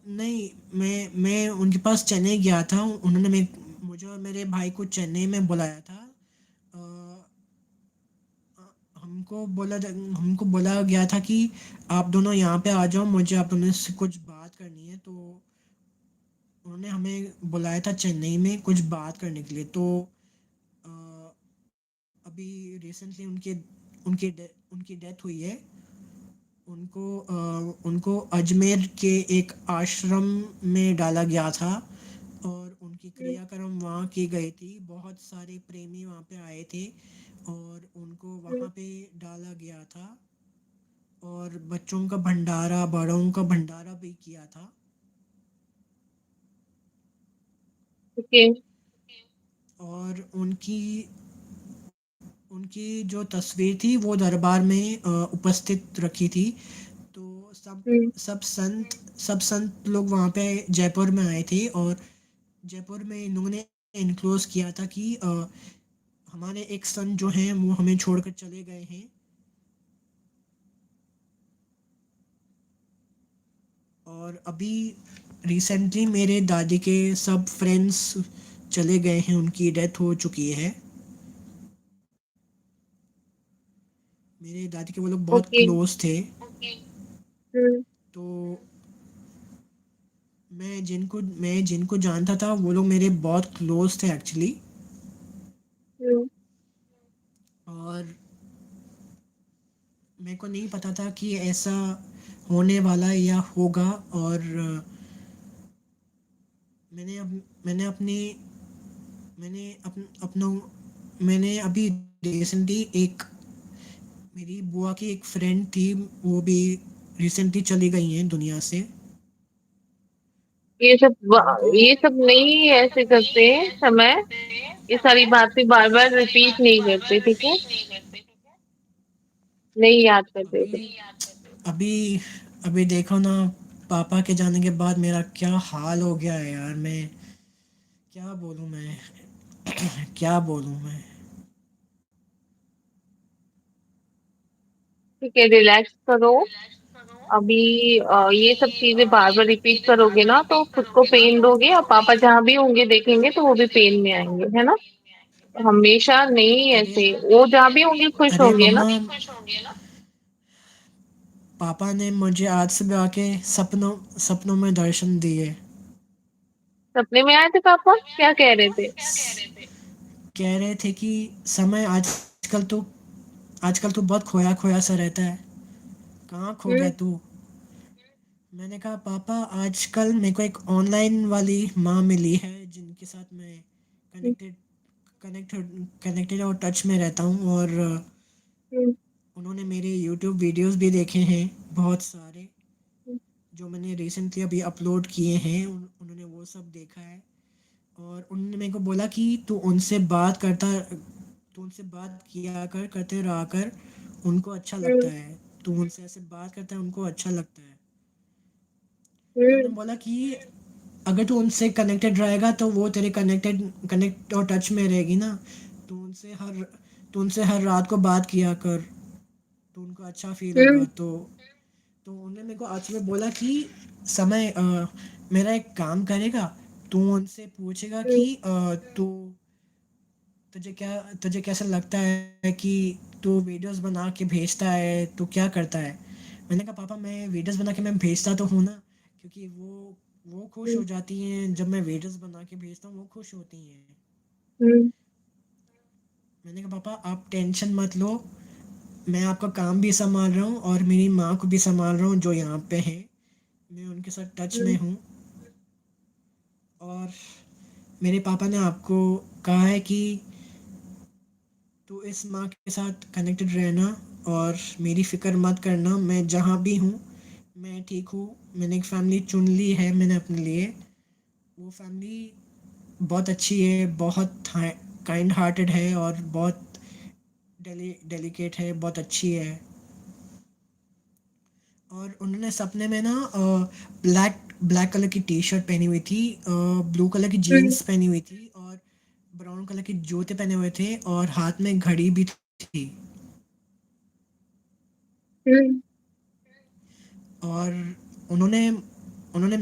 नहीं, मैं उनके पास चेन्नई गया था। उन्होंने मुझे और मेरे भाई को चेन्नई में बुलाया था। अ, हमको बोला गया था कि आप दोनों यहाँ पे आ जाओ, मुझे आप दोनों से कुछ बात करनी है। तो उन्होंने हमें बुलाया था चेन्नई में कुछ बात करने के लिए। तो अ, अभी रिसेंटली उनकी डेथ हुई है। उनको अजमेर के एक आश्रम में डाला गया था और उनकी हम्म, क्रियाक्रम वहाँ की गई थी। बहुत सारे प्रेमी वहाँ पे आए थे और उनको हम्म, वहाँ पे डाला गया था। और बच्चों का भंडारा, बड़ों का भंडारा भी किया था। ओके। और उनकी उनकी जो तस्वीर थी वो दरबार में उपस्थित रखी थी। तो हम्म, सब संत लोग वहाँ पे जयपुर में आए थे और जयपुर में इन्होंने इनक्लोज किया था कि हमारे एक संत जो हैं वो हमें छोड़कर चले गए हैं। और अभी रिसेंटली मेरे दादी के सब फ्रेंड्स चले गए हैं, उनकी डेथ हो चुकी है। मेरे दादी के वो लोग बहुत ओके। क्लोज थे। हम्म, तो मैं जिनको जानता था वो लोग मेरे बहुत क्लोज थे एक्चुअली। हम्म, और मेरे को नहीं पता था कि ऐसा होने वाला या होगा। और मैंने अब मैंने अपनी मैंने अपन अपनों मैंने अभी रिसेंटली एक मेरी बुआ की एक फ्रेंड थी, वो भी रिसेंटली चली गई हैं दुनिया से। ये सब उनको ये सब नहीं ऐसे करते हैं समय। ये सारी बातें बार बार रिपीट नहीं करते, ठीक है? नहीं याद करते अभी थे। अभी अभी देखो ना, पापा के जाने के बाद मेरा क्या हाल हो गया है यार। मैं क्या बोलूँ मैं क्या बोलूँ मैं। ठीक है, रिलैक्स करो। अभी ये सब चीजें बार बार रिपीट करोगे ना तो खुद को पेन दोगे, और पापा जहाँ भी होंगे देखेंगे तो वो भी पेन में आएंगे, है ना? तो हमेशा नहीं, अरे ऐसे वो जहाँ भी होंगे खुश अरे होंगे ना। मम्मा, पापा ने मुझे आज सुबह आके सपनों में दर्शन दिए। सपने में आए थे पापा? क्या कह रहे थे? कह रहे थे कि समय आजकल तो आजकल तो बहुत खोया खोया सा रहता है। कहाँ खो गया हम्म, तू। मैंने कहा पापा, आजकल मेरे को एक ऑनलाइन वाली माँ मिली है जिनके साथ मैं हम्म, कनेक्टेड कनेक्टेड कनेक्टेड और टच में रहता हूँ। और हम्म, उन्होंने मेरे यूट्यूब वीडियोस भी देखे हैं बहुत सारे, हम्म, जो मैंने रिसेंटली अभी अपलोड किए हैं। उन्होंने वो सब देखा है। और उन्होंने मेरे को बोला कि तू उनसे बात किया कर, करते रहा कर, उनको अच्छा लगता हम्म, है। तू उनसे ऐसे बात करता है, उनको अच्छा लगता है। तो हम्म, उन्होंने बोला कि अगर तू उनसे कनेक्टेड रहेगा तो वो तेरे कनेक्ट और टच में रहेगी ना। तू उनसे हर तू उनसे हर रात को बात किया कर, तो उनको अच्छा फील होगा। हम्म, तो उन्होंने मेरे को आज में बोला कि समय मेरा एक काम करेगा। तू उनसे पूछेगा हम्म, कि तू तुझे कैसा लगता है कि तू वीडियोस बना के भेजता है, तू क्या करता है। मैंने कहा पापा, मैं वीडियोस बना के मैं भेजता तो हूँ ना, क्योंकि वो खुश हम्म, हो जाती हैं जब मैं वीडियोस बना के भेजता हूँ, वो खुश होती हैं। हम्म, मैंने कहा पापा, आप टेंशन मत लो, मैं आपका काम भी संभाल रहा हूँ और मेरी माँ को भी संभाल रहा हूँ जो यहाँ पे है। मैं उनके साथ टच में हम्म, हूँ। और मेरे पापा ने आपको कहा है कि तू इस माँ के साथ कनेक्टेड रहना और मेरी फ़िक्र मत करना। मैं जहाँ भी हूँ मैं ठीक हूँ। मैंने एक फ़ैमिली चुन ली है मैंने अपने लिए। वो फ़ैमिली बहुत अच्छी है, बहुत काइंड हार्टेड है और बहुत डेलिकेट है, बहुत अच्छी है। और उन्होंने सपने में ना ब्लैक ब्लैक कलर की टी शर्ट पहनी हुई थी, ब्लू कलर की हम्म, जीन्स पहनी हुई थी और ब्राउन कलर के जूते पहने हुए थे और हाथ में घड़ी भी थी। हम्म। और उन्होंने उन्होंने